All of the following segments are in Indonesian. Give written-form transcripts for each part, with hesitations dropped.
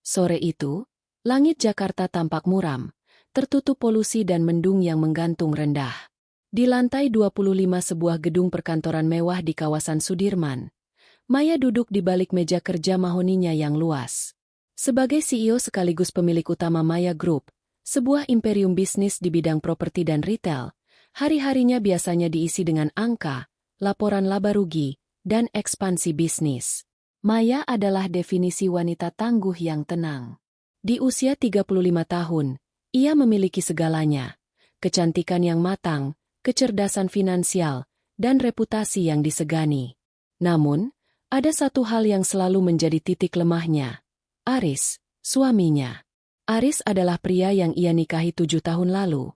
Sore itu, langit Jakarta tampak muram, tertutup polusi dan mendung yang menggantung rendah. Di lantai 25 sebuah gedung perkantoran mewah di kawasan Sudirman, Maya duduk di balik meja kerja mahoninya yang luas. Sebagai CEO sekaligus pemilik utama Maya Group, sebuah imperium bisnis di bidang properti dan retail, hari-harinya biasanya diisi dengan angka, laporan laba rugi, dan ekspansi bisnis. Maya adalah definisi wanita tangguh yang tenang. Di usia 35 tahun, ia memiliki segalanya, kecantikan yang matang, kecerdasan finansial, dan reputasi yang disegani. Namun, ada satu hal yang selalu menjadi titik lemahnya. Aris, suaminya. Aris adalah pria yang ia nikahi 7 tahun lalu.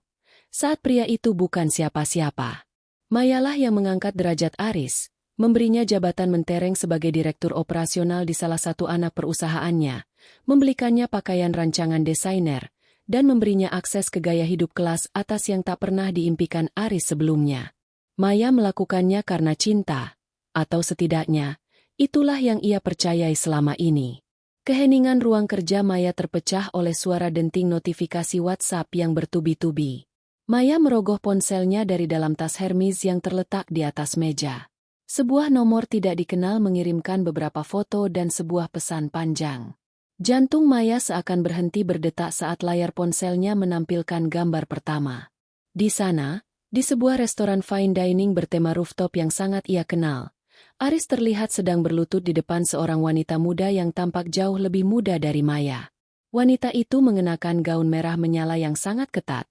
Saat pria itu bukan siapa-siapa. Mayalah yang mengangkat derajat Aris, memberinya jabatan mentereng sebagai direktur operasional di salah satu anak perusahaannya, membelikannya pakaian rancangan desainer, dan memberinya akses ke gaya hidup kelas atas yang tak pernah diimpikan Aris sebelumnya. Maya melakukannya karena cinta, atau setidaknya, itulah yang ia percayai selama ini. Keheningan ruang kerja Maya terpecah oleh suara denting notifikasi WhatsApp yang bertubi-tubi. Maya merogoh ponselnya dari dalam tas Hermes yang terletak di atas meja. Sebuah nomor tidak dikenal mengirimkan beberapa foto dan sebuah pesan panjang. Jantung Maya seakan berhenti berdetak saat layar ponselnya menampilkan gambar pertama. Di sana, di sebuah restoran fine dining bertema rooftop yang sangat ia kenal, Aris terlihat sedang berlutut di depan seorang wanita muda yang tampak jauh lebih muda dari Maya. Wanita itu mengenakan gaun merah menyala yang sangat ketat.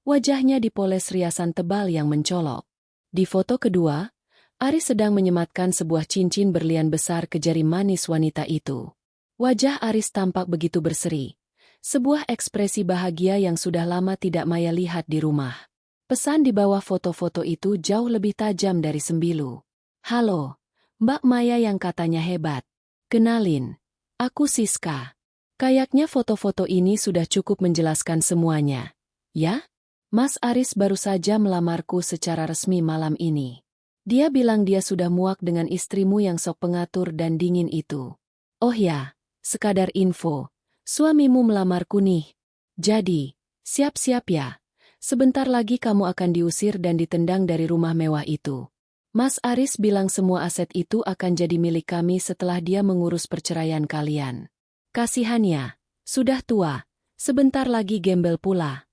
Wajahnya dipoles riasan tebal yang mencolok. Di foto kedua, Aris sedang menyematkan sebuah cincin berlian besar ke jari manis wanita itu. Wajah Aris tampak begitu berseri. Sebuah ekspresi bahagia yang sudah lama tidak Maya lihat di rumah. Pesan di bawah foto-foto itu jauh lebih tajam dari sembilu. "Halo, Mbak Maya," yang katanya hebat. "Kenalin, aku Siska." Kayaknya foto-foto ini sudah cukup menjelaskan semuanya. "Ya? Mas Aris baru saja melamarku secara resmi malam ini. Dia bilang dia sudah muak dengan istrimu yang sok pengatur dan dingin itu. Oh ya, sekadar info, suamimu melamarku nih. Jadi, siap-siap ya. Sebentar lagi kamu akan diusir dan ditendang dari rumah mewah itu. Mas Aris bilang semua aset itu akan jadi milik kami setelah dia mengurus perceraian kalian. Kasihannya, sudah tua, sebentar lagi gembel pula."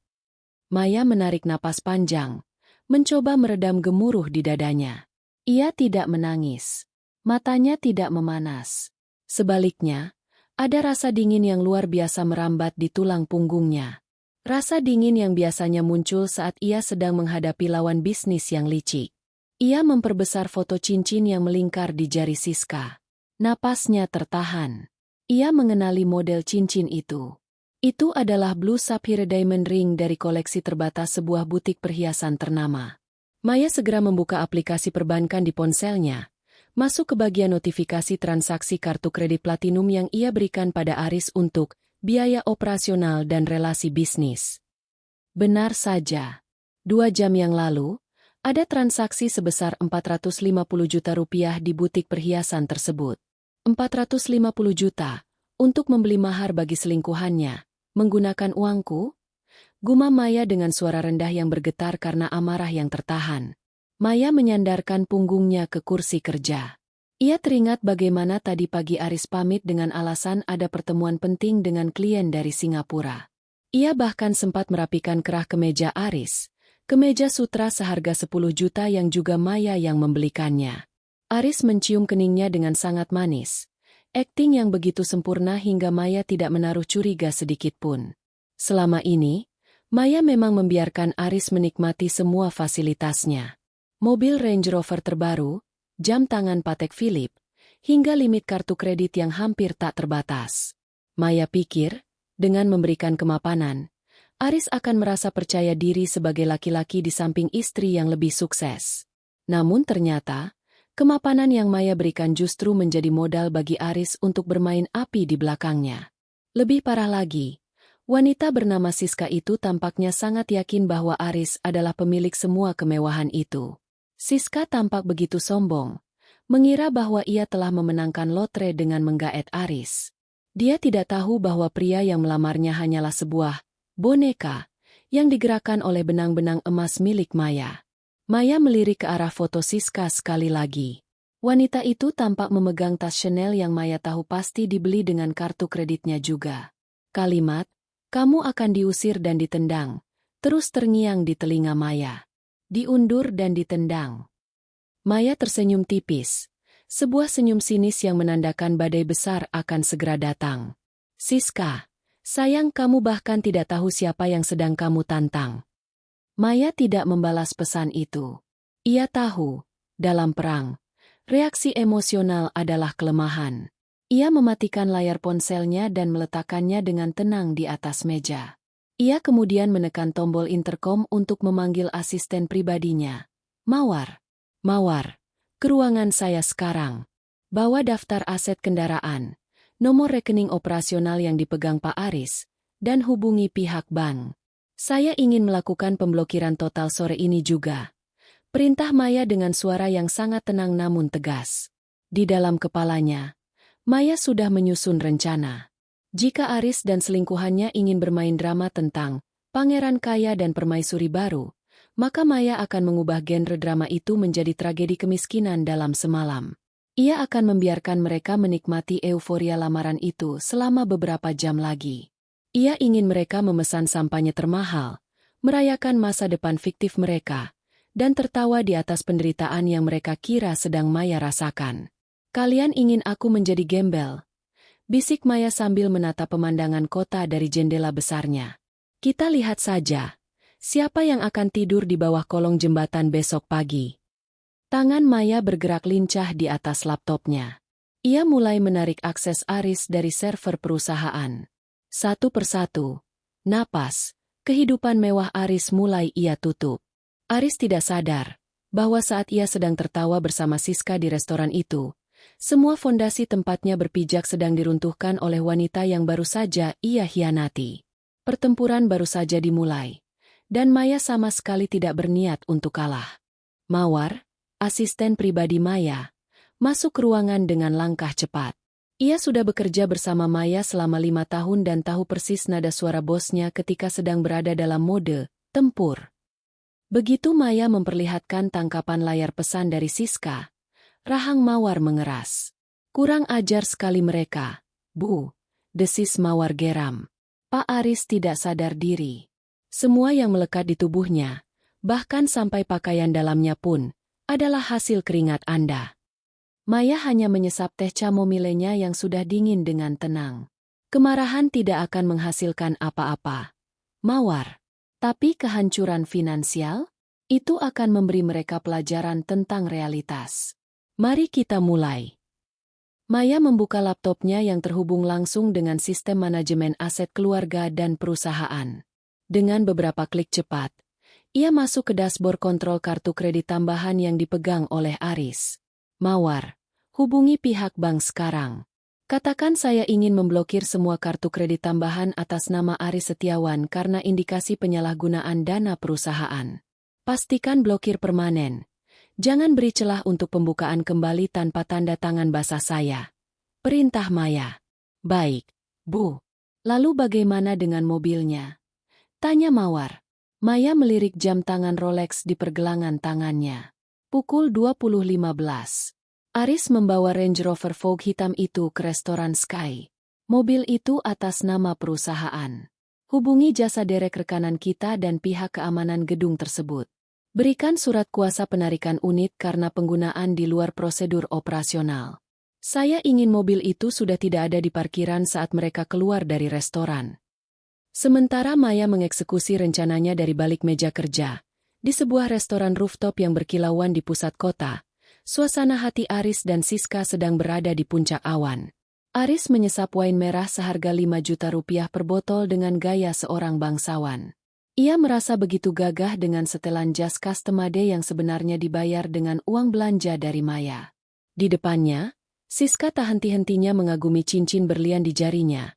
Maya menarik napas panjang, mencoba meredam gemuruh di dadanya. Ia tidak menangis. Matanya tidak memanas. Sebaliknya, ada rasa dingin yang luar biasa merambat di tulang punggungnya. Rasa dingin yang biasanya muncul saat ia sedang menghadapi lawan bisnis yang licik. Ia memperbesar foto cincin yang melingkar di jari Siska. Napasnya tertahan. Ia mengenali model cincin itu. Itu adalah Blue Sapphire Diamond Ring dari koleksi terbatas sebuah butik perhiasan ternama. Maya segera membuka aplikasi perbankan di ponselnya. Masuk ke bagian notifikasi transaksi kartu kredit platinum yang ia berikan pada Aris untuk biaya operasional dan relasi bisnis. Benar saja. 2 jam yang lalu, ada transaksi sebesar 450 juta rupiah di butik perhiasan tersebut. 450 juta untuk membeli mahar bagi selingkuhannya. Menggunakan uangku? Gumam Maya dengan suara rendah yang bergetar karena amarah yang tertahan. Maya menyandarkan punggungnya ke kursi kerja. Ia teringat bagaimana tadi pagi Aris pamit dengan alasan ada pertemuan penting dengan klien dari Singapura. Ia bahkan sempat merapikan kerah kemeja Aris, kemeja sutra seharga 10 juta yang juga Maya yang membelikannya. Aris mencium keningnya dengan sangat manis. Akting yang begitu sempurna hingga Maya tidak menaruh curiga sedikitpun. Selama ini, Maya memang membiarkan Aris menikmati semua fasilitasnya. Mobil Range Rover terbaru, jam tangan Patek Philippe, hingga limit kartu kredit yang hampir tak terbatas. Maya pikir, dengan memberikan kemapanan, Aris akan merasa percaya diri sebagai laki-laki di samping istri yang lebih sukses. Namun ternyata, kemapanan yang Maya berikan justru menjadi modal bagi Aris untuk bermain api di belakangnya. Lebih parah lagi, wanita bernama Siska itu tampaknya sangat yakin bahwa Aris adalah pemilik semua kemewahan itu. Siska tampak begitu sombong, mengira bahwa ia telah memenangkan lotre dengan menggaet Aris. Dia tidak tahu bahwa pria yang melamarnya hanyalah sebuah boneka yang digerakkan oleh benang-benang emas milik Maya. Maya melirik ke arah foto Siska sekali lagi. Wanita itu tampak memegang tas Chanel yang Maya tahu pasti dibeli dengan kartu kreditnya juga. Kalimat, "Kamu akan diusir dan ditendang," terus terngiang di telinga Maya. Diundur dan ditendang. Maya tersenyum tipis. Sebuah senyum sinis yang menandakan badai besar akan segera datang. "Siska, sayang, kamu bahkan tidak tahu siapa yang sedang kamu tantang." Maya tidak membalas pesan itu. Ia tahu, dalam perang, reaksi emosional adalah kelemahan. Ia mematikan layar ponselnya dan meletakkannya dengan tenang di atas meja. Ia kemudian menekan tombol interkom untuk memanggil asisten pribadinya. "Mawar, Mawar, ke ruangan saya sekarang. Bawa daftar aset kendaraan, nomor rekening operasional yang dipegang Pak Aris, dan hubungi pihak bank. Saya ingin melakukan pemblokiran total sore ini juga." Perintah Maya dengan suara yang sangat tenang namun tegas. Di dalam kepalanya, Maya sudah menyusun rencana. Jika Aris dan selingkuhannya ingin bermain drama tentang pangeran kaya dan permaisuri baru, maka Maya akan mengubah genre drama itu menjadi tragedi kemiskinan dalam semalam. Ia akan membiarkan mereka menikmati euforia lamaran itu selama beberapa jam lagi. Ia ingin mereka memesan sampahnya termahal, merayakan masa depan fiktif mereka, dan tertawa di atas penderitaan yang mereka kira sedang Maya rasakan. "Kalian ingin aku menjadi gembel?" bisik Maya sambil menatap pemandangan kota dari jendela besarnya. "Kita lihat saja. Siapa yang akan tidur di bawah kolong jembatan besok pagi?" Tangan Maya bergerak lincah di atas laptopnya. Ia mulai menarik akses Aris dari server perusahaan. Satu persatu, napas, kehidupan mewah Aris mulai ia tutup. Aris tidak sadar bahwa saat ia sedang tertawa bersama Siska di restoran itu, semua fondasi tempatnya berpijak sedang diruntuhkan oleh wanita yang baru saja ia hianati. Pertempuran baru saja dimulai. Dan Maya sama sekali tidak berniat untuk kalah. Mawar, asisten pribadi Maya, masuk ke ruangan dengan langkah cepat. Ia sudah bekerja bersama Maya selama 5 tahun dan tahu persis nada suara bosnya ketika sedang berada dalam mode tempur. Begitu Maya memperlihatkan tangkapan layar pesan dari Siska, rahang Mawar mengeras. "Kurang ajar sekali mereka, Bu," desis Mawar geram. Pak Aris tidak sadar diri. Semua yang melekat di tubuhnya, bahkan sampai pakaian dalamnya pun, adalah hasil keringat Anda. Maya hanya menyesap teh chamomilenya yang sudah dingin dengan tenang. Kemarahan tidak akan menghasilkan apa-apa, Mawar. Tapi kehancuran finansial? Itu akan memberi mereka pelajaran tentang realitas. Mari kita mulai. Maya membuka laptopnya yang terhubung langsung dengan sistem manajemen aset keluarga dan perusahaan. Dengan beberapa klik cepat, ia masuk ke dashboard kontrol kartu kredit tambahan yang dipegang oleh Aris. "Mawar, hubungi pihak bank sekarang. Katakan saya ingin memblokir semua kartu kredit tambahan atas nama Aris Setiawan karena indikasi penyalahgunaan dana perusahaan. Pastikan blokir permanen. Jangan beri celah untuk pembukaan kembali tanpa tanda tangan basah saya." Perintah Maya. "Baik, Bu. Lalu bagaimana dengan mobilnya?" tanya Mawar. Maya melirik jam tangan Rolex di pergelangan tangannya. Pukul 20.15. Aris membawa Range Rover Vogue hitam itu ke restoran Sky. Mobil itu atas nama perusahaan. Hubungi jasa derek rekanan kita dan pihak keamanan gedung tersebut. Berikan surat kuasa penarikan unit karena penggunaan di luar prosedur operasional. Saya ingin mobil itu sudah tidak ada di parkiran saat mereka keluar dari restoran. Sementara Maya mengeksekusi rencananya dari balik meja kerja, di sebuah restoran rooftop yang berkilauan di pusat kota, suasana hati Aris dan Siska sedang berada di puncak awan. Aris menyesap wine merah seharga 5 juta rupiah per botol dengan gaya seorang bangsawan. Ia merasa begitu gagah dengan setelan jas custom-made yang sebenarnya dibayar dengan uang belanja dari Maya. Di depannya, Siska tak henti-hentinya mengagumi cincin berlian di jarinya.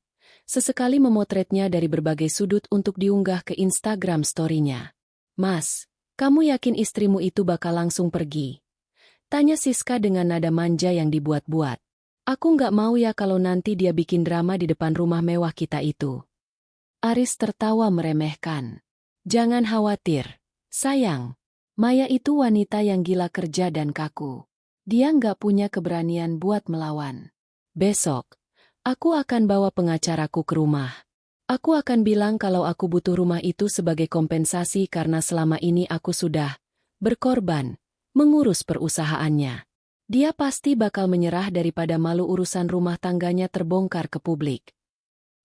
Sesekali memotretnya dari berbagai sudut untuk diunggah ke Instagram story-nya. "Mas, kamu yakin istrimu itu bakal langsung pergi?" tanya Siska dengan nada manja yang dibuat-buat. Aku nggak mau ya kalau nanti dia bikin drama di depan rumah mewah kita itu. Aris tertawa meremehkan. Jangan khawatir, sayang. Maya itu wanita yang gila kerja dan kaku. Dia nggak punya keberanian buat melawan. Besok, aku akan bawa pengacaraku ke rumah. Aku akan bilang kalau aku butuh rumah itu sebagai kompensasi karena selama ini aku sudah berkorban mengurus perusahaannya. Dia pasti bakal menyerah daripada malu urusan rumah tangganya terbongkar ke publik.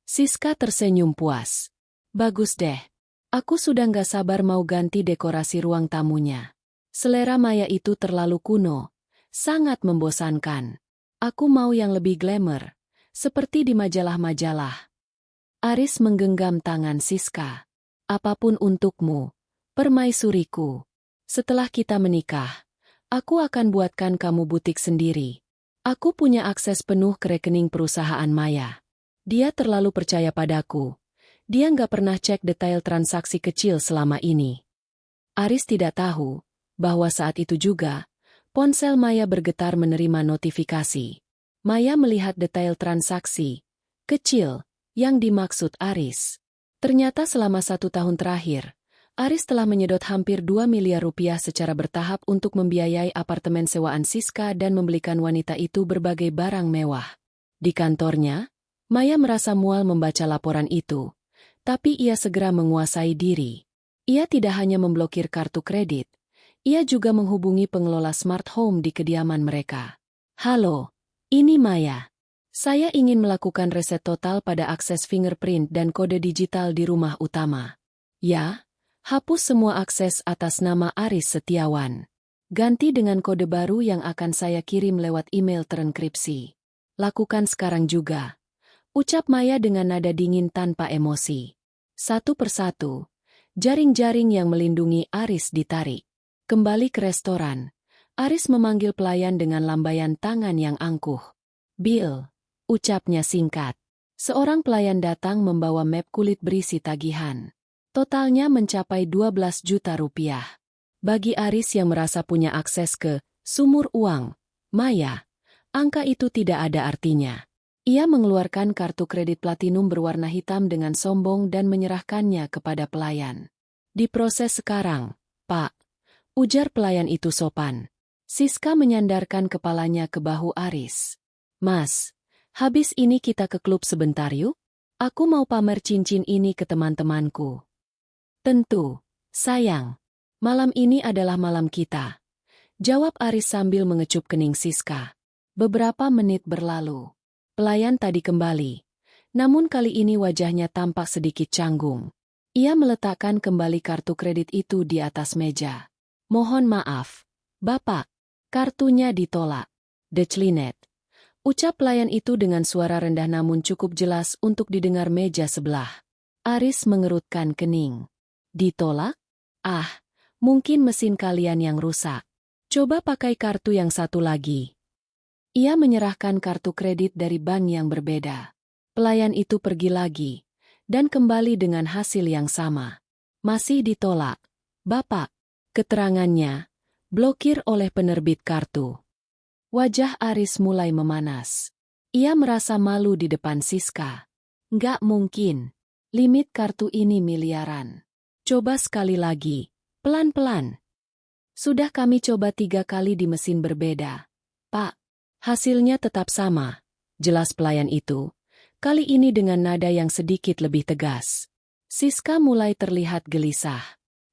Siska tersenyum puas. Bagus deh. Aku sudah nggak sabar mau ganti dekorasi ruang tamunya. Selera Maya itu terlalu kuno, sangat membosankan. Aku mau yang lebih glamour, seperti di majalah-majalah. Aris menggenggam tangan Siska. Apapun untukmu, permaisuriku. Setelah kita menikah, aku akan buatkan kamu butik sendiri. Aku punya akses penuh ke rekening perusahaan Maya. Dia terlalu percaya padaku. Dia nggak pernah cek detail transaksi kecil selama ini. Aris tidak tahu bahwa saat itu juga, ponsel Maya bergetar menerima notifikasi. Maya melihat detail transaksi kecil yang dimaksud Aris. Ternyata selama 1 tahun terakhir, Aris telah menyedot hampir 2 miliar rupiah secara bertahap untuk membiayai apartemen sewaan Siska dan membelikan wanita itu berbagai barang mewah. Di kantornya, Maya merasa mual membaca laporan itu, tapi ia segera menguasai diri. Ia tidak hanya memblokir kartu kredit, ia juga menghubungi pengelola smart home di kediaman mereka. Halo, ini Maya. Saya ingin melakukan reset total pada akses fingerprint dan kode digital di rumah utama. Ya, hapus semua akses atas nama Aris Setiawan. Ganti dengan kode baru yang akan saya kirim lewat email terenkripsi. Lakukan sekarang juga. Ucap Maya dengan nada dingin tanpa emosi. Satu persatu, jaring-jaring yang melindungi Aris ditarik. Kembali ke restoran, Aris memanggil pelayan dengan lambaian tangan yang angkuh. Bill. Ucapnya singkat. Seorang pelayan datang membawa map kulit berisi tagihan. Totalnya mencapai 12 juta rupiah. Bagi Aris yang merasa punya akses ke sumur uang Maya, angka itu tidak ada artinya. Ia mengeluarkan kartu kredit platinum berwarna hitam dengan sombong dan menyerahkannya kepada pelayan. Diproses sekarang, Pak. Ujar pelayan itu sopan. Siska menyandarkan kepalanya ke bahu Aris. Mas. Habis ini kita ke klub sebentar yuk? Aku mau pamer cincin ini ke teman-temanku. Tentu, sayang. Malam ini adalah malam kita. Jawab Aris sambil mengecup kening Siska. Beberapa menit berlalu. Pelayan tadi kembali. Namun kali ini wajahnya tampak sedikit canggung. Ia meletakkan kembali kartu kredit itu di atas meja. Mohon maaf, Bapak. Kartunya ditolak. Declinet. Ucap pelayan itu dengan suara rendah namun cukup jelas untuk didengar meja sebelah. Aris mengerutkan kening. Ditolak? Ah, mungkin mesin kalian yang rusak. Coba pakai kartu yang satu lagi. Ia menyerahkan kartu kredit dari bank yang berbeda. Pelayan itu pergi lagi, dan kembali dengan hasil yang sama. Masih ditolak. Bapak, keterangannya, blokir oleh penerbit kartu. Wajah Aris mulai memanas. Ia merasa malu di depan Siska. Nggak mungkin. Limit kartu ini miliaran. Coba sekali lagi. Pelan-pelan. Sudah kami coba 3 kali di mesin berbeda. Pak, hasilnya tetap sama. Jelas pelayan itu. Kali ini dengan nada yang sedikit lebih tegas. Siska mulai terlihat gelisah.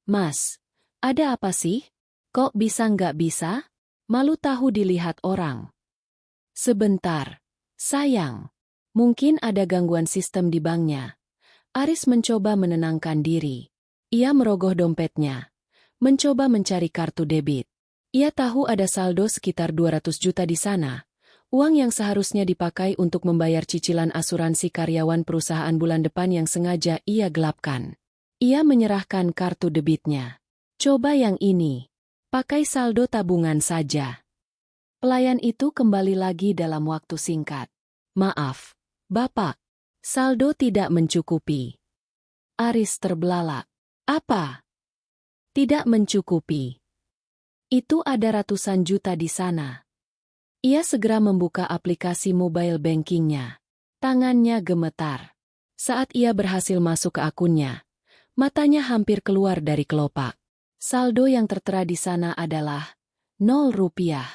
Mas, ada apa sih? Kok bisa nggak bisa? Malu tahu dilihat orang. Sebentar, sayang. Mungkin ada gangguan sistem di banknya. Aris mencoba menenangkan diri. Ia merogoh dompetnya. Mencoba mencari kartu debit. Ia tahu ada saldo sekitar 200 juta di sana. Uang yang seharusnya dipakai untuk membayar cicilan asuransi karyawan perusahaan bulan depan yang sengaja ia gelapkan. Ia menyerahkan kartu debitnya. Coba yang ini. Pakai saldo tabungan saja. Pelayan itu kembali lagi dalam waktu singkat. Maaf, Bapak. Saldo tidak mencukupi. Aris terbelalak. Apa? Tidak mencukupi. Itu ada ratusan juta di sana. Ia segera membuka aplikasi mobile bankingnya. Tangannya gemetar. Saat ia berhasil masuk ke akunnya, matanya hampir keluar dari kelopak. Saldo yang tertera di sana adalah 0 rupiah.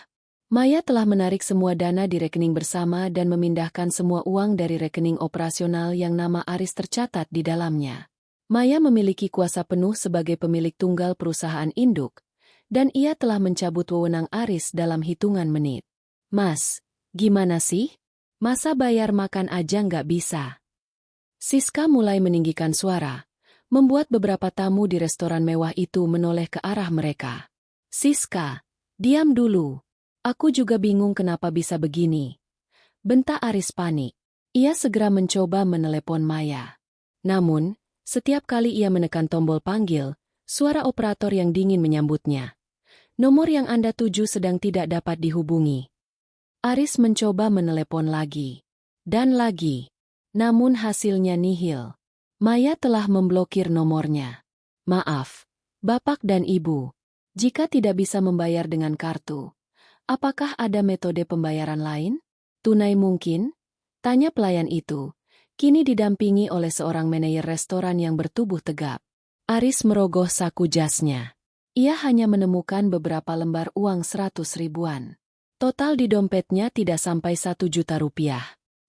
Maya telah menarik semua dana di rekening bersama dan memindahkan semua uang dari rekening operasional yang nama Aris tercatat di dalamnya. Maya memiliki kuasa penuh sebagai pemilik tunggal perusahaan induk, dan ia telah mencabut wewenang Aris dalam hitungan menit. Mas, gimana sih? Masa bayar makan aja nggak bisa? Siska mulai meninggikan suara, membuat beberapa tamu di restoran mewah itu menoleh ke arah mereka. Siska, diam dulu. Aku juga bingung kenapa bisa begini. Bentak Aris panik. Ia segera mencoba menelepon Maya. Namun, setiap kali ia menekan tombol panggil, suara operator yang dingin menyambutnya. Nomor yang Anda tuju sedang tidak dapat dihubungi. Aris mencoba menelepon lagi. Dan lagi. Namun hasilnya nihil. Maya telah memblokir nomornya. Maaf, Bapak dan Ibu. Jika tidak bisa membayar dengan kartu, apakah ada metode pembayaran lain? Tunai mungkin? Tanya pelayan itu. Kini didampingi oleh seorang manajer restoran yang bertubuh tegap. Aris merogoh saku jasnya. Ia hanya menemukan beberapa lembar uang 100 ribuan. Total di dompetnya tidak sampai 1 juta rupiah.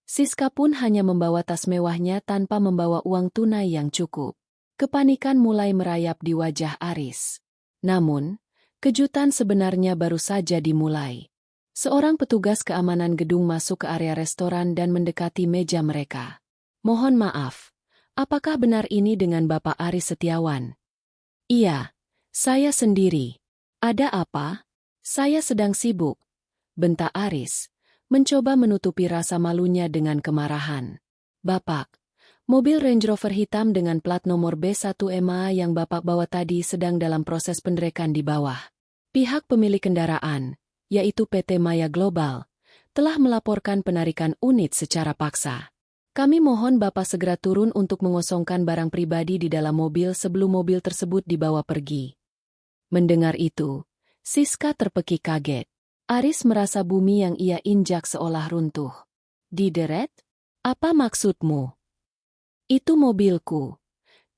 Siska pun hanya membawa tas mewahnya tanpa membawa uang tunai yang cukup. Kepanikan mulai merayap di wajah Aris. Namun, kejutan sebenarnya baru saja dimulai. Seorang petugas keamanan gedung masuk ke area restoran dan mendekati meja mereka. Mohon maaf, apakah benar ini dengan Bapak Aris Setiawan? Iya, saya sendiri. Ada apa? Saya sedang sibuk. Bentak Aris, mencoba menutupi rasa malunya dengan kemarahan. Bapak, mobil Range Rover hitam dengan plat nomor B1MA yang Bapak bawa tadi sedang dalam proses penderekan di bawah. Pihak pemilik kendaraan, yaitu PT Maya Global, telah melaporkan penarikan unit secara paksa. Kami mohon Bapak segera turun untuk mengosongkan barang pribadi di dalam mobil sebelum mobil tersebut dibawa pergi. Mendengar itu, Siska terpekik kaget. Aris merasa bumi yang ia injak seolah runtuh. Dideret? Apa maksudmu? Itu mobilku.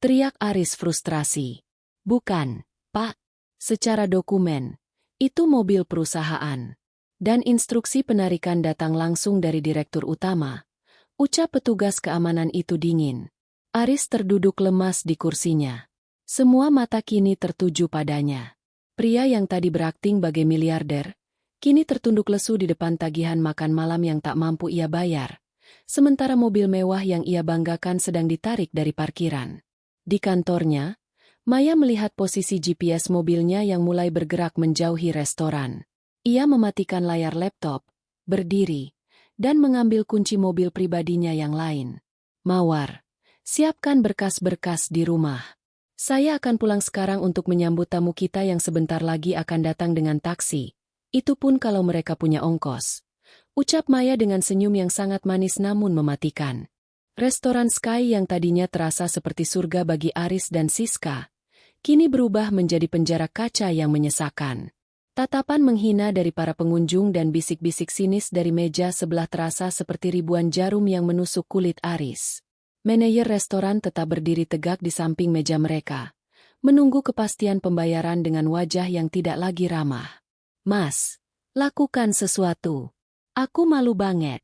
Teriak Aris frustrasi. Bukan, Pak. Secara dokumen, itu mobil perusahaan. Dan instruksi penarikan datang langsung dari direktur utama. Ucap petugas keamanan itu dingin. Aris terduduk lemas di kursinya. Semua mata kini tertuju padanya. Pria yang tadi berakting bagai miliarder, kini tertunduk lesu di depan tagihan makan malam yang tak mampu ia bayar. Sementara mobil mewah yang ia banggakan sedang ditarik dari parkiran. Di kantornya, Maya melihat posisi GPS mobilnya yang mulai bergerak menjauhi restoran. Ia mematikan layar laptop, berdiri, dan mengambil kunci mobil pribadinya yang lain. Mawar, siapkan berkas-berkas di rumah. Saya akan pulang sekarang untuk menyambut tamu kita yang sebentar lagi akan datang dengan taksi. Itu pun kalau mereka punya ongkos. Ucap Maya dengan senyum yang sangat manis namun mematikan. Restoran Sky yang tadinya terasa seperti surga bagi Aris dan Siska, kini berubah menjadi penjara kaca yang menyesakan. Tatapan menghina dari para pengunjung dan bisik-bisik sinis dari meja sebelah terasa seperti ribuan jarum yang menusuk kulit Aris. Manajer restoran tetap berdiri tegak di samping meja mereka, menunggu kepastian pembayaran dengan wajah yang tidak lagi ramah. Mas, lakukan sesuatu. Aku malu banget.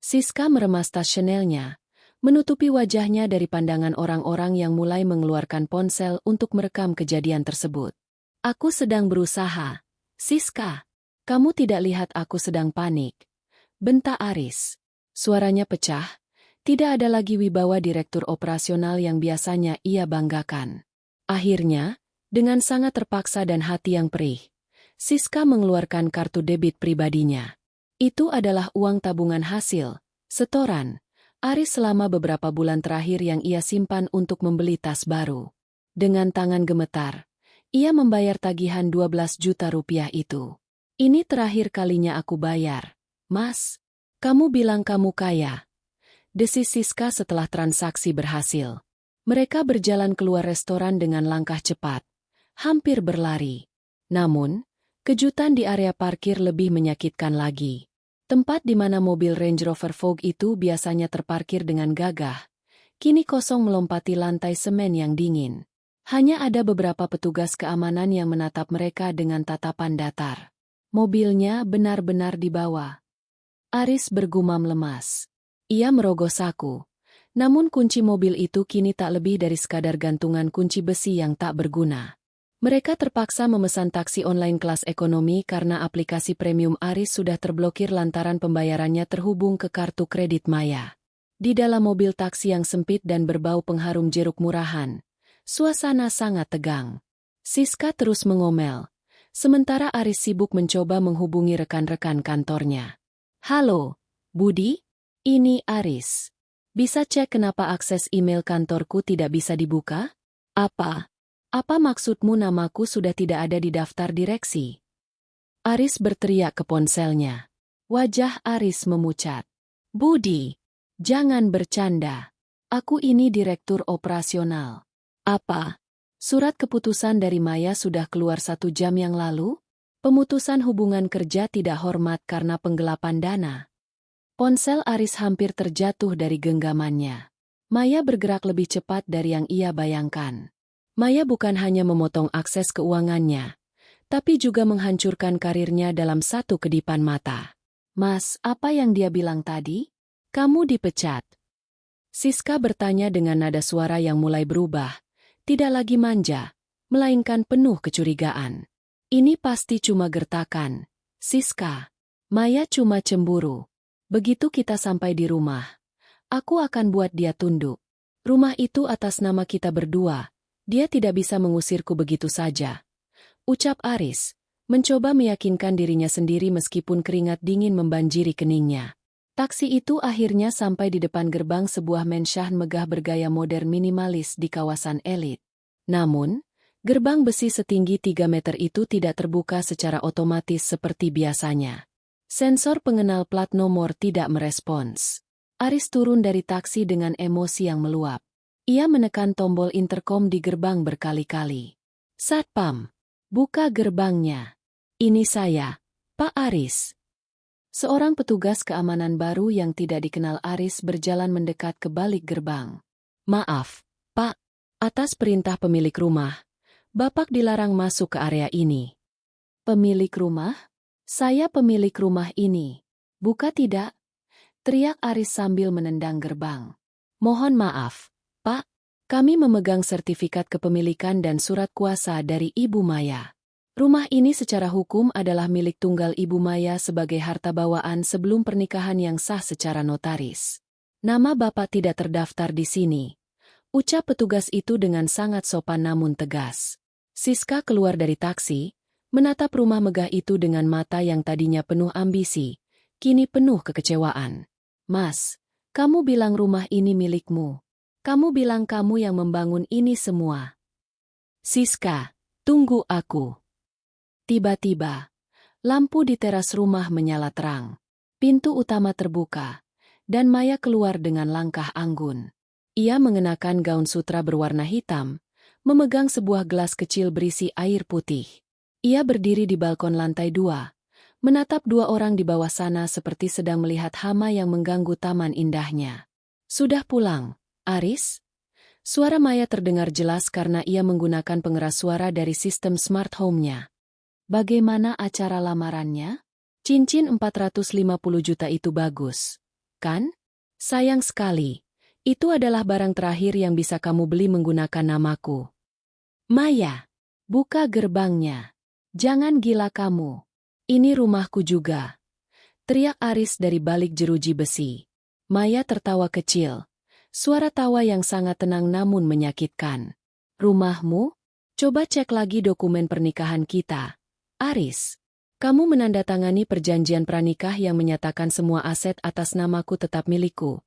Siska meremas tas Chanel-nya, menutupi wajahnya dari pandangan orang-orang yang mulai mengeluarkan ponsel untuk merekam kejadian tersebut. Aku sedang berusaha. Siska, kamu tidak lihat aku sedang panik. Bentak Aris. Suaranya pecah, tidak ada lagi wibawa direktur operasional yang biasanya ia banggakan. Akhirnya, dengan sangat terpaksa dan hati yang perih, Siska mengeluarkan kartu debit pribadinya. Itu adalah uang tabungan hasil, setoran, Aris selama beberapa bulan terakhir yang ia simpan untuk membeli tas baru. Dengan tangan gemetar, ia membayar tagihan 12 juta rupiah itu. Ini terakhir kalinya aku bayar. Mas, kamu bilang kamu kaya. Desis Siska setelah transaksi berhasil. Mereka berjalan keluar restoran dengan langkah cepat, hampir berlari. Namun, Kejutan di area parkir lebih menyakitkan lagi. Tempat di mana mobil Range Rover Vogue itu biasanya terparkir dengan gagah, kini kosong melompati lantai semen yang dingin. Hanya ada beberapa petugas keamanan yang menatap mereka dengan tatapan datar. Mobilnya benar-benar dibawa. Aris bergumam lemas. Ia merogoh saku. Namun kunci mobil itu kini tak lebih dari sekadar gantungan kunci besi yang tak berguna. Mereka terpaksa memesan taksi online kelas ekonomi karena aplikasi premium Aris sudah terblokir lantaran pembayarannya terhubung ke kartu kredit Maya. Di dalam mobil taksi yang sempit dan berbau pengharum jeruk murahan, suasana sangat tegang. Siska terus mengomel, sementara Aris sibuk mencoba menghubungi rekan-rekan kantornya. Halo, Budi? Ini Aris. Bisa cek kenapa akses email kantorku tidak bisa dibuka? Apa? Apa maksudmu namaku sudah tidak ada di daftar direksi? Aris berteriak ke ponselnya. Wajah Aris memucat. Budi, jangan bercanda. Aku ini direktur operasional. Apa? Surat keputusan dari Maya sudah keluar 1 jam yang lalu? Pemutusan hubungan kerja tidak hormat karena penggelapan dana. Ponsel Aris hampir terjatuh dari genggamannya. Maya bergerak lebih cepat dari yang ia bayangkan. Maya bukan hanya memotong akses keuangannya, tapi juga menghancurkan karirnya dalam satu kedipan mata. Mas, apa yang dia bilang tadi? Kamu dipecat. Siska bertanya dengan nada suara yang mulai berubah, tidak lagi manja, melainkan penuh kecurigaan. Ini pasti cuma gertakan. Siska. Maya cuma cemburu. Begitu kita sampai di rumah, aku akan buat dia tunduk. Rumah itu atas nama kita berdua. Dia tidak bisa mengusirku begitu saja. Ucap Aris, mencoba meyakinkan dirinya sendiri meskipun keringat dingin membanjiri keningnya. Taksi itu akhirnya sampai di depan gerbang sebuah mensah megah bergaya modern minimalis di kawasan elit. Namun, gerbang besi setinggi 3 meter itu tidak terbuka secara otomatis seperti biasanya. Sensor pengenal plat nomor tidak merespons. Aris turun dari taksi dengan emosi yang meluap. Ia menekan tombol interkom di gerbang berkali-kali. Satpam, buka gerbangnya. Ini saya, Pak Aris. Seorang petugas keamanan baru yang tidak dikenal Aris berjalan mendekat ke balik gerbang. Maaf, Pak, atas perintah pemilik rumah, Bapak dilarang masuk ke area ini. Pemilik rumah? Saya pemilik rumah ini. Buka tidak? Teriak Aris sambil menendang gerbang. Mohon maaf, Pak, kami memegang sertifikat kepemilikan dan surat kuasa dari Ibu Maya. Rumah ini secara hukum adalah milik tunggal Ibu Maya sebagai harta bawaan sebelum pernikahan yang sah secara notaris. Nama Bapak tidak terdaftar di sini. Ucap petugas itu dengan sangat sopan namun tegas. Siska keluar dari taksi, menatap rumah megah itu dengan mata yang tadinya penuh ambisi, kini penuh kekecewaan. Mas, kamu bilang rumah ini milikmu. Kamu bilang kamu yang membangun ini semua. Siska, tunggu aku. Tiba-tiba, lampu di teras rumah menyala terang. Pintu utama terbuka, dan Maya keluar dengan langkah anggun. Ia mengenakan gaun sutra berwarna hitam, memegang sebuah gelas kecil berisi air putih. Ia berdiri di balkon lantai 2, menatap 2 orang di bawah sana seperti sedang melihat hama yang mengganggu taman indahnya. Sudah pulang, Aris? Suara Maya terdengar jelas karena ia menggunakan pengeras suara dari sistem smart home-nya. Bagaimana acara lamarannya? Cincin 450 juta itu bagus, kan? Sayang sekali, itu adalah barang terakhir yang bisa kamu beli menggunakan namaku. Maya, buka gerbangnya. Jangan gila kamu. Ini rumahku juga. Teriak Aris dari balik jeruji besi. Maya tertawa kecil. Suara tawa yang sangat tenang namun menyakitkan. Rumahmu? Coba cek lagi dokumen pernikahan kita. Aris, kamu menandatangani perjanjian pranikah yang menyatakan semua aset atas namaku tetap milikku.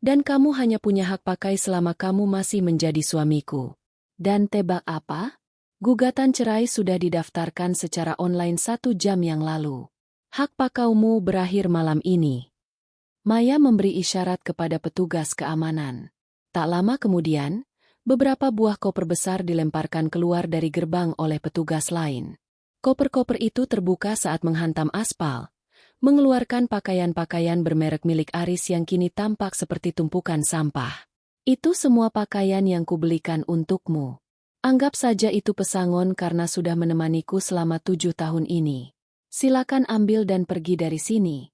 Dan kamu hanya punya hak pakai selama kamu masih menjadi suamiku. Dan tebak apa? Gugatan cerai sudah didaftarkan secara online 1 jam yang lalu. Hak pakaimu berakhir malam ini. Maya memberi isyarat kepada petugas keamanan. Tak lama kemudian, beberapa buah koper besar dilemparkan keluar dari gerbang oleh petugas lain. Koper-koper itu terbuka saat menghantam aspal, mengeluarkan pakaian-pakaian bermerek milik Aris yang kini tampak seperti tumpukan sampah. Itu semua pakaian yang kubelikan untukmu. Anggap saja itu pesangon karena sudah menemaniku selama 7 tahun ini. Silakan ambil dan pergi dari sini,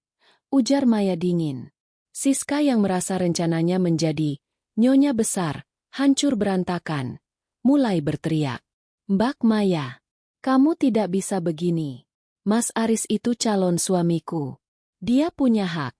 ujar Maya dingin. Siska yang merasa rencananya menjadi nyonya besar, hancur berantakan, mulai berteriak. Mbak Maya, kamu tidak bisa begini. Mas Aris itu calon suamiku. Dia punya hak.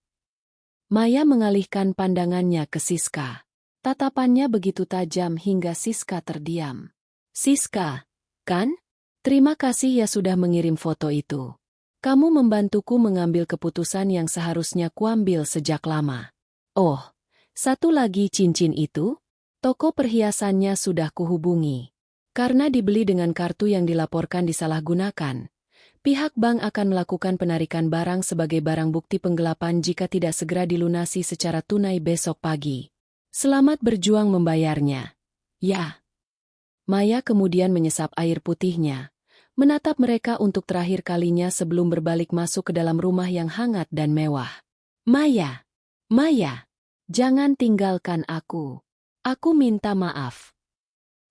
Maya mengalihkan pandangannya ke Siska. Tatapannya begitu tajam hingga Siska terdiam. Siska, kan? Terima kasih ya sudah mengirim foto itu. Kamu membantuku mengambil keputusan yang seharusnya kuambil sejak lama. Oh, satu lagi cincin itu? Toko perhiasannya sudah kuhubungi. Karena dibeli dengan kartu yang dilaporkan disalahgunakan, pihak bank akan melakukan penarikan barang sebagai barang bukti penggelapan jika tidak segera dilunasi secara tunai besok pagi. Selamat berjuang membayarnya. Ya. Maya kemudian menyesap air putihnya, menatap mereka untuk terakhir kalinya sebelum berbalik masuk ke dalam rumah yang hangat dan mewah. Maya, Maya, jangan tinggalkan aku. Aku minta maaf.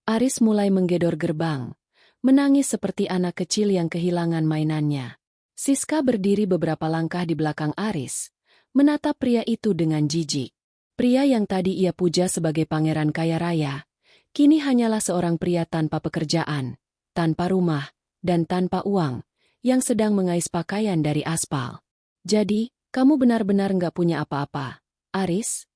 Aris mulai menggedor gerbang, menangis seperti anak kecil yang kehilangan mainannya. Siska berdiri beberapa langkah di belakang Aris, menatap pria itu dengan jijik. Pria yang tadi ia puja sebagai pangeran kaya raya, kini hanyalah seorang pria tanpa pekerjaan, tanpa rumah, dan tanpa uang, yang sedang mengais pakaian dari aspal. Jadi, kamu benar-benar nggak punya apa-apa, Aris?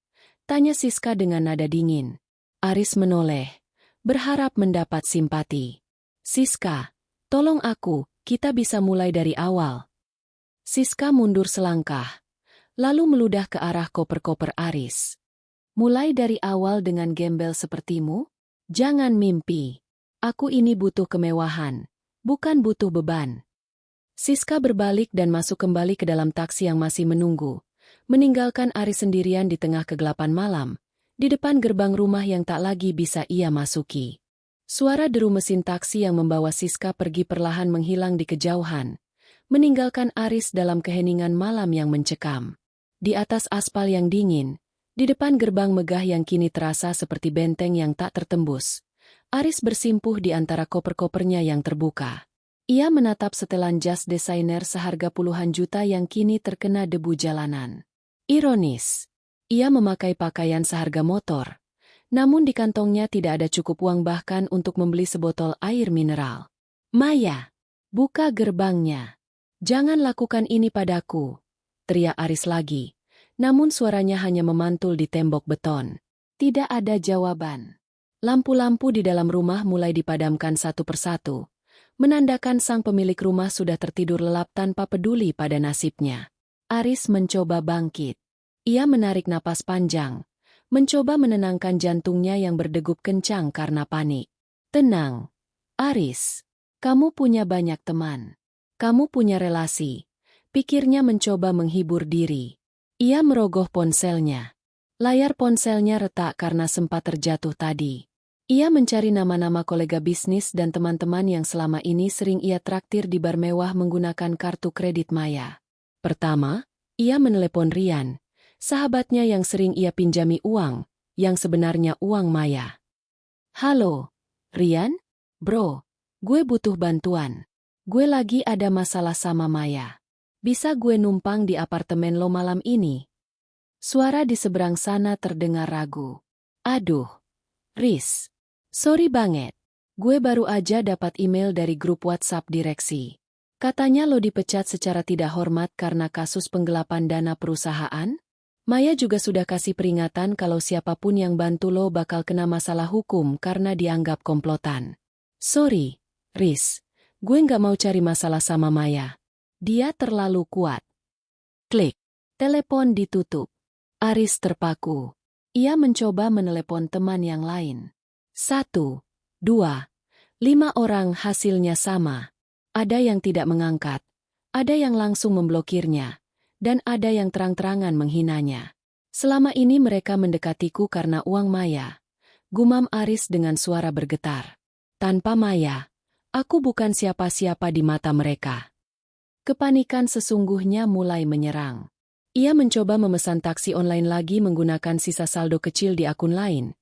Tanya Siska dengan nada dingin. Aris menoleh, berharap mendapat simpati. Siska, tolong aku, kita bisa mulai dari awal. Siska mundur selangkah, lalu meludah ke arah koper-koper Aris. Mulai dari awal dengan gembel sepertimu? Jangan mimpi. Aku ini butuh kemewahan, bukan butuh beban. Siska berbalik dan masuk kembali ke dalam taksi yang masih menunggu, meninggalkan Aris sendirian di tengah kegelapan malam, di depan gerbang rumah yang tak lagi bisa ia masuki. Suara deru mesin taksi yang membawa Siska pergi perlahan menghilang di kejauhan, meninggalkan Aris dalam keheningan malam yang mencekam. Di atas aspal yang dingin, di depan gerbang megah yang kini terasa seperti benteng yang tak tertembus, Aris bersimpuh di antara koper-kopernya yang terbuka. Ia menatap setelan jas desainer seharga puluhan juta yang kini terkena debu jalanan. Ironis. Ia memakai pakaian seharga motor, namun di kantongnya tidak ada cukup uang bahkan untuk membeli sebotol air mineral. Maya, buka gerbangnya. Jangan lakukan ini padaku, teriak Aris lagi, namun suaranya hanya memantul di tembok beton. Tidak ada jawaban. Lampu-lampu di dalam rumah mulai dipadamkan satu persatu, menandakan sang pemilik rumah sudah tertidur lelap tanpa peduli pada nasibnya. Aris mencoba bangkit. Ia menarik napas panjang, mencoba menenangkan jantungnya yang berdegup kencang karena panik. Tenang, Aris. Kamu punya banyak teman. Kamu punya relasi. Pikirnya mencoba menghibur diri. Ia merogoh ponselnya. Layar ponselnya retak karena sempat terjatuh tadi. Ia mencari nama-nama kolega bisnis dan teman-teman yang selama ini sering ia traktir di bar mewah menggunakan kartu kredit Maya. Pertama, ia menelepon Rian, sahabatnya yang sering ia pinjami uang, yang sebenarnya uang Maya. Halo, Rian? Bro, gue butuh bantuan. Gue lagi ada masalah sama Maya. Bisa gue numpang di apartemen lo malam ini? Suara di seberang sana terdengar ragu. Aduh, Riz. Sorry banget. Gue baru aja dapat email dari grup WhatsApp direksi. Katanya lo dipecat secara tidak hormat karena kasus penggelapan dana perusahaan? Maya juga sudah kasih peringatan kalau siapapun yang bantu lo bakal kena masalah hukum karena dianggap komplotan. Sorry, Riz. Gue nggak mau cari masalah sama Maya. Dia terlalu kuat. Klik. Telepon ditutup. Aris terpaku. Ia mencoba menelepon teman yang lain. 1, 2, 5 orang hasilnya sama. Ada yang tidak mengangkat, ada yang langsung memblokirnya, dan ada yang terang-terangan menghinanya. Selama ini mereka mendekatiku karena uang Maya. Gumam Aris dengan suara bergetar. Tanpa Maya, Aku bukan siapa-siapa di mata mereka. Kepanikan sesungguhnya mulai menyerang. Ia mencoba memesan taksi online lagi menggunakan sisa saldo kecil di akun lain.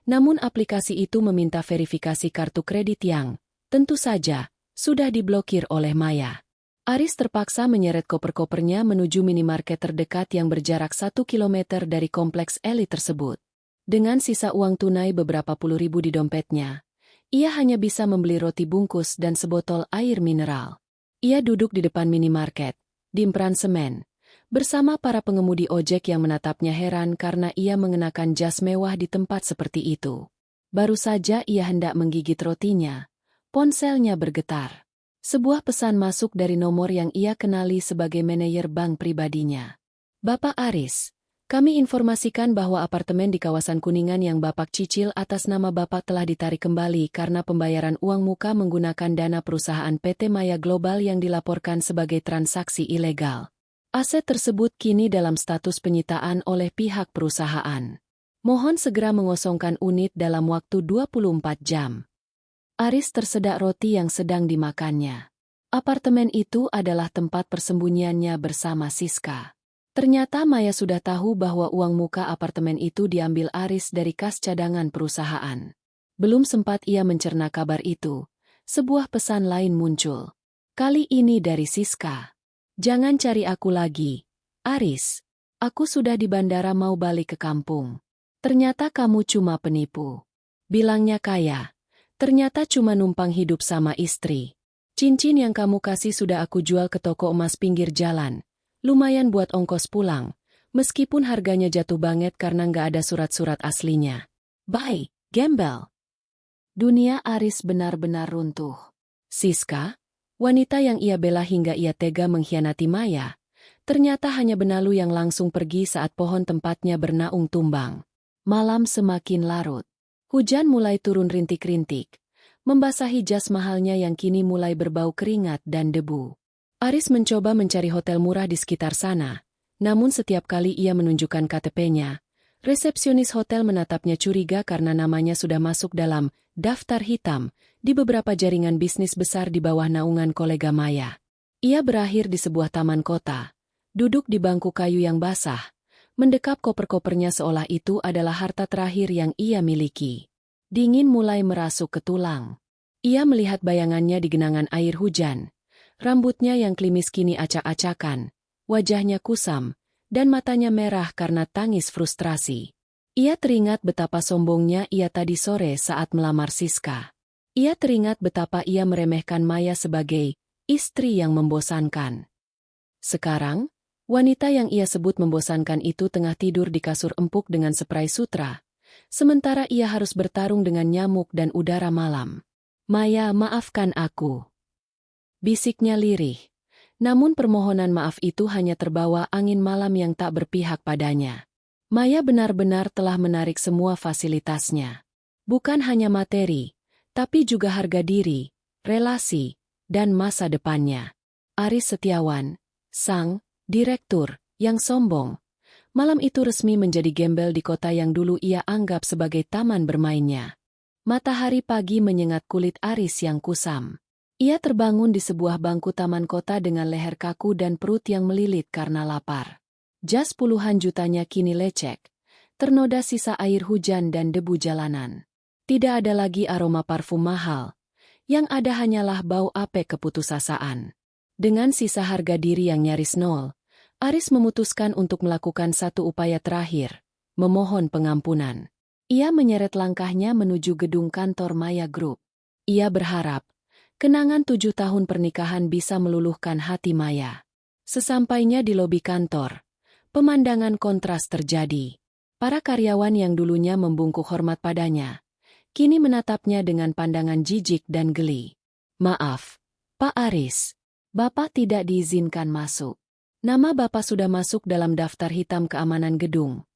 Namun aplikasi itu meminta verifikasi kartu kredit yang, tentu saja, sudah diblokir oleh Maya. Aris terpaksa menyeret koper-kopernya menuju minimarket terdekat yang berjarak 1 kilometer dari kompleks elit tersebut. Dengan sisa uang tunai beberapa puluh ribu di dompetnya, ia hanya bisa membeli roti bungkus dan sebotol air mineral. Ia duduk di depan minimarket, di emperan semen, bersama para pengemudi ojek yang menatapnya heran karena ia mengenakan jas mewah di tempat seperti itu. Baru saja ia hendak menggigit rotinya, ponselnya bergetar. Sebuah pesan masuk dari nomor yang ia kenali sebagai manajer bank pribadinya. Bapak Aris, kami informasikan bahwa apartemen di kawasan Kuningan yang Bapak cicil atas nama Bapak telah ditarik kembali karena pembayaran uang muka menggunakan dana perusahaan PT Maya Global yang dilaporkan sebagai transaksi ilegal. Aset tersebut kini dalam status penyitaan oleh pihak perusahaan. Mohon segera mengosongkan unit dalam waktu 24 jam. Aris tersedak roti yang sedang dimakannya. Apartemen itu adalah tempat persembunyiannya bersama Siska. Ternyata Maya sudah tahu bahwa uang muka apartemen itu diambil Aris dari kas cadangan perusahaan. Belum sempat ia mencerna kabar itu, sebuah pesan lain muncul. Kali ini dari Siska. Jangan cari aku lagi, Aris. Aku sudah di bandara mau balik ke kampung. Ternyata kamu cuma penipu. Bilangnya kaya. Ternyata cuma numpang hidup sama istri. Cincin yang kamu kasih sudah aku jual ke toko emas pinggir jalan. Lumayan buat ongkos pulang. Meskipun harganya jatuh banget karena nggak ada surat-surat aslinya. Bye, gembel. Dunia Aris benar-benar runtuh. Siska, wanita yang ia bela hingga ia tega mengkhianati Maya, ternyata hanya benalu yang langsung pergi saat pohon tempatnya bernaung tumbang. Malam semakin larut. Hujan mulai turun rintik-rintik, membasahi jas mahalnya yang kini mulai berbau keringat dan debu. Aris mencoba mencari hotel murah di sekitar sana, namun setiap kali ia menunjukkan KTP-nya, resepsionis hotel menatapnya curiga karena namanya sudah masuk dalam daftar hitam di beberapa jaringan bisnis besar di bawah naungan kolega Maya. Ia berakhir di sebuah taman kota, duduk di bangku kayu yang basah, mendekap koper-kopernya seolah itu adalah harta terakhir yang ia miliki. Dingin mulai merasuk ke tulang. Ia melihat bayangannya di genangan air hujan. Rambutnya yang klimis kini acak-acakan, wajahnya kusam, dan matanya merah karena tangis frustrasi. Ia teringat betapa sombongnya ia tadi sore saat melamar Siska. Ia teringat betapa ia meremehkan Maya sebagai istri yang membosankan. Sekarang, wanita yang ia sebut membosankan itu tengah tidur di kasur empuk dengan spray sutra, sementara ia harus bertarung dengan nyamuk dan udara malam. Maya, maafkan aku. Bisiknya lirih. Namun permohonan maaf itu hanya terbawa angin malam yang tak berpihak padanya. Maya benar-benar telah menarik semua fasilitasnya. Bukan hanya materi, tapi juga harga diri, relasi, dan masa depannya. Aris Setiawan, sang direktur, yang sombong, malam itu resmi menjadi gembel di kota yang dulu ia anggap sebagai taman bermainnya. Matahari pagi menyengat kulit Aris yang kusam. Ia terbangun di sebuah bangku taman kota dengan leher kaku dan perut yang melilit karena lapar. Jas puluhan jutanya kini lecek, ternoda sisa air hujan dan debu jalanan. Tidak ada lagi aroma parfum mahal, yang ada hanyalah bau apek keputusasaan. Dengan sisa harga diri yang nyaris nol, Aris memutuskan untuk melakukan satu upaya terakhir, memohon pengampunan. Ia menyeret langkahnya menuju gedung kantor Maya Group. Ia berharap, kenangan 7 tahun pernikahan bisa meluluhkan hati Maya. Sesampainya di lobi kantor, pemandangan kontras terjadi. Para karyawan yang dulunya membungkuk hormat padanya, kini menatapnya dengan pandangan jijik dan geli. Maaf, Pak Aris, Bapak tidak diizinkan masuk. Nama Bapak sudah masuk dalam daftar hitam keamanan gedung.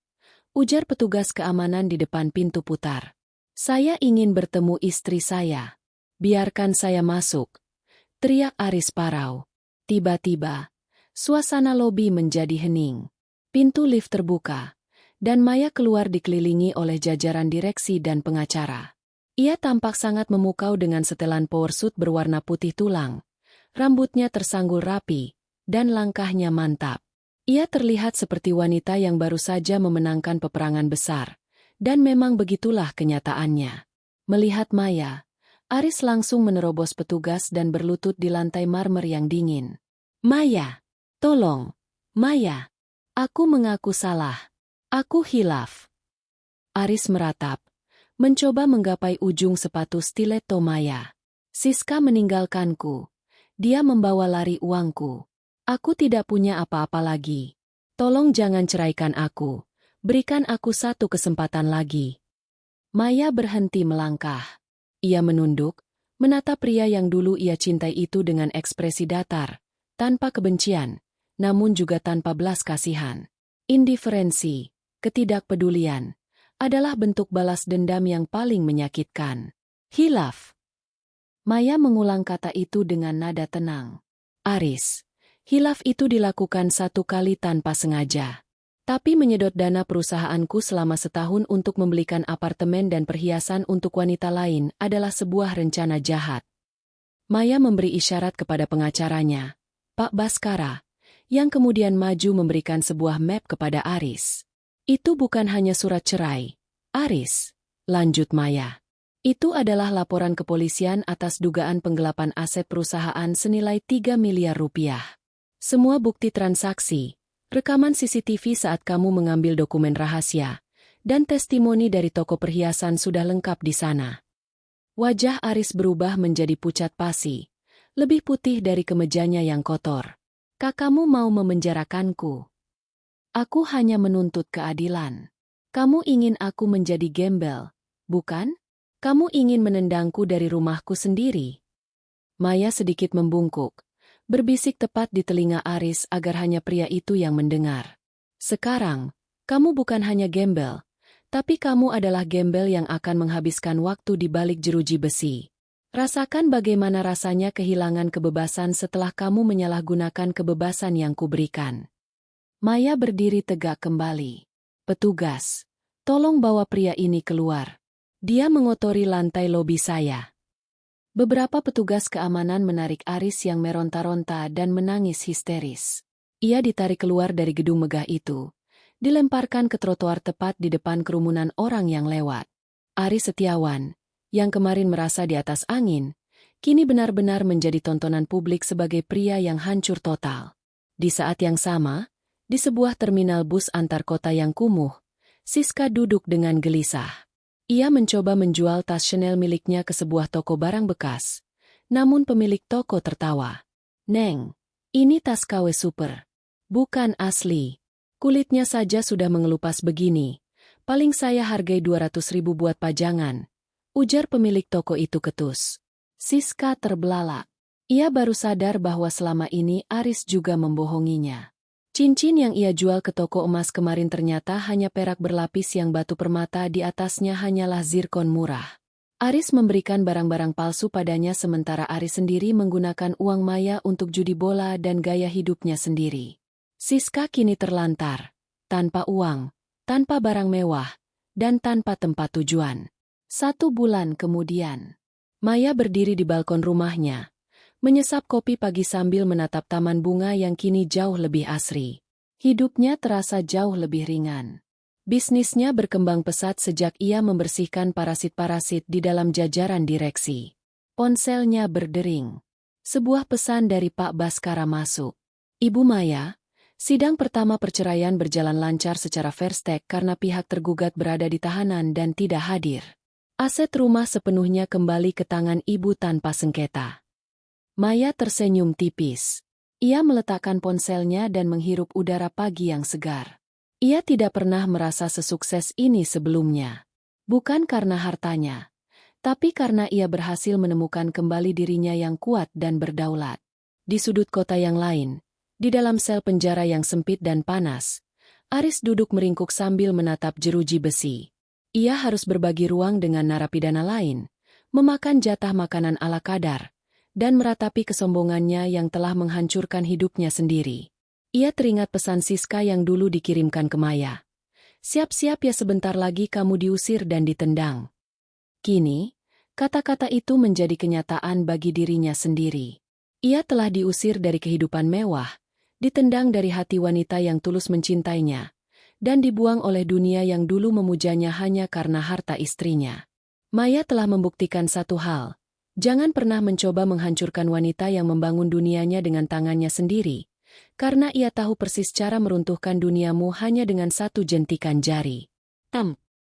Ujar petugas keamanan di depan pintu putar. Saya ingin bertemu istri saya. Biarkan saya masuk. Teriak Aris parau. Tiba-tiba, suasana lobi menjadi hening. Pintu lift terbuka, dan Maya keluar dikelilingi oleh jajaran direksi dan pengacara. Ia tampak sangat memukau dengan setelan powersuit berwarna putih tulang. Rambutnya tersanggul rapi, dan langkahnya mantap. Ia terlihat seperti wanita yang baru saja memenangkan peperangan besar. Dan memang begitulah kenyataannya. Melihat Maya, Aris langsung menerobos petugas dan berlutut di lantai marmer yang dingin. Maya, tolong. Maya, aku mengaku salah. Aku hilaf. Aris meratap, mencoba menggapai ujung sepatu stiletto Maya. Siska meninggalkanku. Dia membawa lari uangku. Aku tidak punya apa-apa lagi. Tolong jangan ceraikan aku. Berikan aku satu kesempatan lagi. Maya berhenti melangkah. Ia menunduk, menatap pria yang dulu ia cintai itu dengan ekspresi datar, tanpa kebencian, namun juga tanpa belas kasihan. Indiferensi, ketidakpedulian, adalah bentuk balas dendam yang paling menyakitkan. Hilaf. Maya mengulang kata itu dengan nada tenang. Aris, hilaf itu dilakukan satu kali tanpa sengaja. Tapi menyedot dana perusahaanku selama setahun untuk membelikan apartemen dan perhiasan untuk wanita lain adalah sebuah rencana jahat. Maya memberi isyarat kepada pengacaranya, Pak Baskara, yang kemudian maju memberikan sebuah map kepada Aris. Itu bukan hanya surat cerai. Aris, lanjut Maya. Itu adalah laporan kepolisian atas dugaan penggelapan aset perusahaan senilai 3 miliar rupiah. Semua bukti transaksi, rekaman CCTV saat kamu mengambil dokumen rahasia, dan testimoni dari toko perhiasan sudah lengkap di sana. Wajah Aris berubah menjadi pucat pasi, lebih putih dari kemejanya yang kotor. Kakakmu mau memenjarakanku. Aku hanya menuntut keadilan. Kamu ingin aku menjadi gembel, bukan? Kamu ingin menendangku dari rumahku sendiri. Maya sedikit membungkuk, berbisik tepat di telinga Aris agar hanya pria itu yang mendengar. Sekarang, kamu bukan hanya gembel, tapi kamu adalah gembel yang akan menghabiskan waktu di balik jeruji besi. Rasakan bagaimana rasanya kehilangan kebebasan setelah kamu menyalahgunakan kebebasan yang kuberikan. Maya berdiri tegak kembali. Petugas, tolong bawa pria ini keluar. Dia mengotori lantai lobi saya. Beberapa petugas keamanan menarik Aris yang meronta-ronta dan menangis histeris. Ia ditarik keluar dari gedung megah itu, dilemparkan ke trotoar tepat di depan kerumunan orang yang lewat. Aris Setiawan, yang kemarin merasa di atas angin, kini benar-benar menjadi tontonan publik sebagai pria yang hancur total. Di saat yang sama, di sebuah terminal bus antar kota yang kumuh, Siska duduk dengan gelisah. Ia mencoba menjual tas Chanel miliknya ke sebuah toko barang bekas, namun pemilik toko tertawa. Neng, ini tas KW super. Bukan asli. Kulitnya saja sudah mengelupas begini. Paling saya hargai 200.000 buat pajangan, ujar pemilik toko itu ketus. Siska terbelalak. Ia baru sadar bahwa selama ini Aris juga membohonginya. Cincin yang ia jual ke toko emas kemarin ternyata hanya perak berlapis yang batu permata di atasnya hanyalah zirkon murah. Aris memberikan barang-barang palsu padanya sementara Aris sendiri menggunakan uang Maya untuk judi bola dan gaya hidupnya sendiri. Siska kini terlantar, tanpa uang, tanpa barang mewah, dan tanpa tempat tujuan. 1 bulan kemudian, Maya berdiri di balkon rumahnya, menyesap kopi pagi sambil menatap taman bunga yang kini jauh lebih asri. Hidupnya terasa jauh lebih ringan. Bisnisnya berkembang pesat sejak ia membersihkan parasit-parasit di dalam jajaran direksi. Ponselnya berdering. Sebuah pesan dari Pak Baskara masuk. Ibu Maya, sidang pertama perceraian berjalan lancar secara fair stake karena pihak tergugat berada di tahanan dan tidak hadir. Aset rumah sepenuhnya kembali ke tangan ibu tanpa sengketa. Maya tersenyum tipis. Ia meletakkan ponselnya dan menghirup udara pagi yang segar. Ia tidak pernah merasa sesukses ini sebelumnya. Bukan karena hartanya, tapi karena ia berhasil menemukan kembali dirinya yang kuat dan berdaulat. Di sudut kota yang lain, di dalam sel penjara yang sempit dan panas, Aris duduk meringkuk sambil menatap jeruji besi. Ia harus berbagi ruang dengan narapidana lain, memakan jatah makanan ala kadar, dan meratapi kesombongannya yang telah menghancurkan hidupnya sendiri. Ia teringat pesan Siska yang dulu dikirimkan ke Maya. Siap-siap ya, sebentar lagi kamu diusir dan ditendang. Kini, Kata-kata itu menjadi kenyataan bagi dirinya sendiri. Ia telah diusir dari kehidupan mewah, ditendang dari hati wanita yang tulus mencintainya, dan dibuang oleh dunia yang dulu memujanya hanya karena harta istrinya. Maya telah membuktikan satu hal. Jangan pernah mencoba menghancurkan wanita yang membangun dunianya dengan tangannya sendiri, karena ia tahu persis cara meruntuhkan duniamu hanya dengan satu jentikan jari.